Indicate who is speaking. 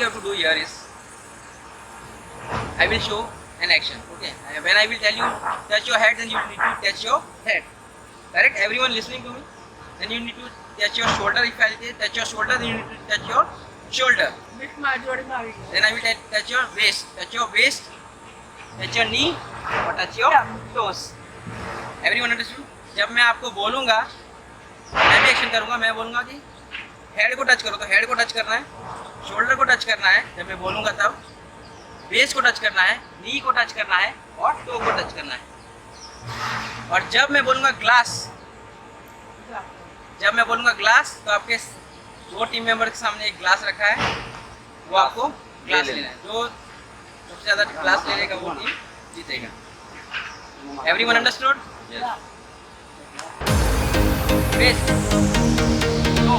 Speaker 1: you have to do here is, I will show an action. Okay. When I will tell you touch your head, then you need to touch your head. Correct? Everyone listening to me? Then you need to touch your shoulder. If I say touch your shoulder, then you need to touch your shoulder. Then I will touch your waist. Touch your waist, touch your knee, or touch your toes. Everyone understood? जब मैं आपको बोलूँगा, मैं भी action करूँगा. मैं बोलूँगा कि हेड को टच करो, तो हेड को टच करना है, शोल्डर को टच करना है. जब मैं बोलूँगा तब बेस को टच करना है, नी को टच करना है और टो को टच करना है. और जब मैं बोलूँगा ग्लास, तो आपके 2 टीम मेंबर के सामने एक ग्लास रखा है, वो आपको ग्लास लेना है. जो सबसे ज़्यादा ग्लास ले लेगा वो टीम जीतेगा. Everyone understood? Base, to,